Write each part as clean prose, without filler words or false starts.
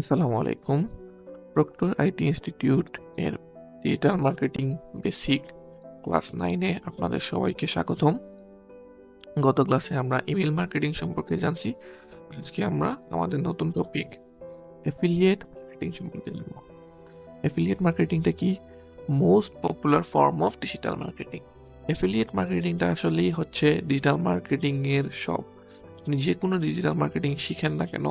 আসসালামু আলাইকুম। Proctor IT institute এর ডিজিটাল মার্কেটিং বেসিক ক্লাস 9 এ আপনাদের সবাইকে স্বাগতম। গত ক্লাসে আমরা ইমেল মার্কেটিং সম্পর্কে জানছি। আজকে আমরা আমাদের নতুন টপিক অ্যাফিলিয়েট মার্কেটিং সম্পর্কে জানব। অ্যাফিলিয়েট মার্কেটিংটা কি? Most popular form of digital marketing. Affiliate মার্কেটিংটা আসলেই হচ্ছে ডিজিটাল মার্কেটিং এর সব। আপনি যে কোনো ডিজিটাল মার্কেটিং শিখেন না কেন,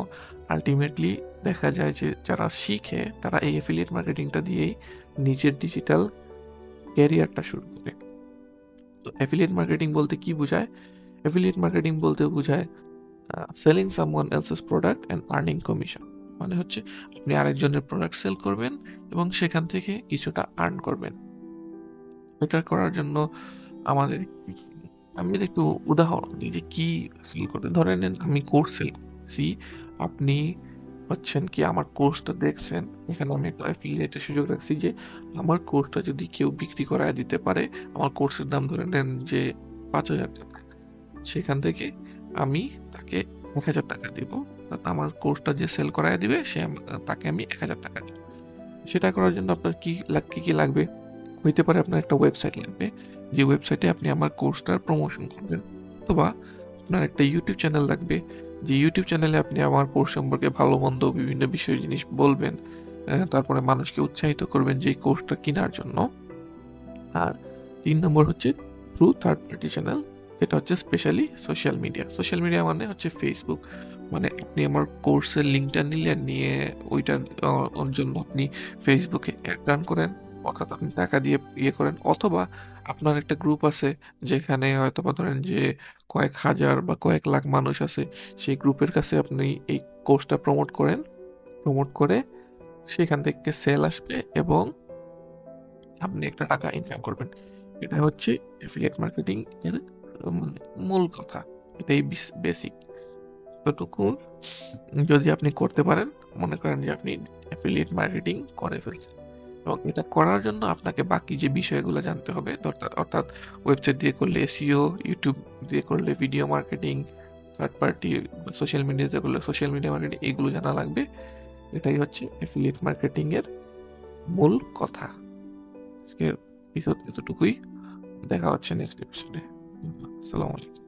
আলটিমেটলি দেখা যায় যে যারা শিখে তারা এই অ্যাফিলিয়েট মার্কেটিংটা দিয়েই নিজের ডিজিটাল ক্যারিয়ারটা শুরু করে। তো অ্যাফিলিয়েট মার্কেটিং বলতে কি বোঝায়? অ্যাফিলিয়েট মার্কেটিং বলতে বোঝায় selling someone else's product and earning commission. মানে হচ্ছে আপনি আরেকজনের প্রোডাক্ট সেল করবেন এবং সেখান থেকে কিছুটা আর্ন করবেন। এটা করার জন্য আমাদের আমি যদি একটু উদাহরণ দিই যে কি সেল করতে, ধরে নেন আমি কোর্স সেল করছি, আপনি হচ্ছেন কি আমার কোর্সটা দেখছেন, এখানে আমি একটা অ্যাফিলিয়েটের সুযোগ রাখছি যে আমার কোর্সটা যদি কেউ বিক্রি করায় দিতে পারে, আমার কোর্সের দাম ধরে নেন যে 5,000 টাকা, সেখান থেকে আমি তাকে 1,000 টাকা দিব। আমার কোর্সটা যে সেল করায় দিবে তাকে আমি 1,000 টাকা দিব। সেটা করার জন্য আপনার কি লাগবে? হইতে পারে আপনার একটা ওয়েবসাইট লাগবে, যে ওয়েবসাইটে আপনি আমার কোর্সটার প্রমোশন করবেন, অথবা আপনার একটা ইউটিউব চ্যানেল লাগবে, যে ইউটিউব চ্যানেলে আপনি আমার কোর্স সম্পর্কে ভালো মন্দ বিভিন্ন বিষয় জিনিস বলবেন, তারপরে মানুষকে উৎসাহিত করবেন যে এই কোর্সটা কেনার জন্য। আর 3 নম্বর হচ্ছে থ্রু থার্ড পার্টি চ্যানেল, যেটা হচ্ছে specially social media. Social media মানে হচ্ছে ফেসবুক। মানে আপনি আমার কোর্সের লিঙ্কটা নিলেন, নিয়ে ওইটার ওর জন্য আপনি ফেসবুকে অ্যাড রান করেন, অর্থাৎ আপনি টাকা দিয়ে ইয়ে করেন, অথবা আপনার একটা গ্রুপ আছে যেখানে হয়তো বা ধরেন যে কয়েক হাজার বা কয়েক লাখ মানুষ আছে, সেই গ্রুপের কাছে আপনি এই কোর্সটা প্রমোট করে সেখান থেকে সেল আসবে এবং আপনি একটা টাকা ইনকাম করবেন। এটা হচ্ছে অ্যাফিলিয়েট মার্কেটিং এর মানে মূল কথা। এটাই বেসিক। এতটুকু যদি আপনি করতে পারেন, মনে করেন যে আপনি অ্যাফিলিয়েট মার্কেটিং করে ফেলছেন। এবং এটা করার জন্য আপনাকে বাকি যে বিষয়গুলো জানতে হবে, অর্থাৎ ওয়েবসাইট দিয়ে করলে এসইও, ইউটিউব দিয়ে করলে video marketing, third party social মিডিয়াতে করলে সোশ্যাল মিডিয়া মার্কেটিং, এগুলো জানা লাগবে। এটাই হচ্ছে অ্যাফিলিয়েট মার্কেটিং এর মূল কথা। আজকের এপিসোড এতটুকুই। দেখা হচ্ছে নেক্সট এপিসোডে। আসসালামু আলাইকুম।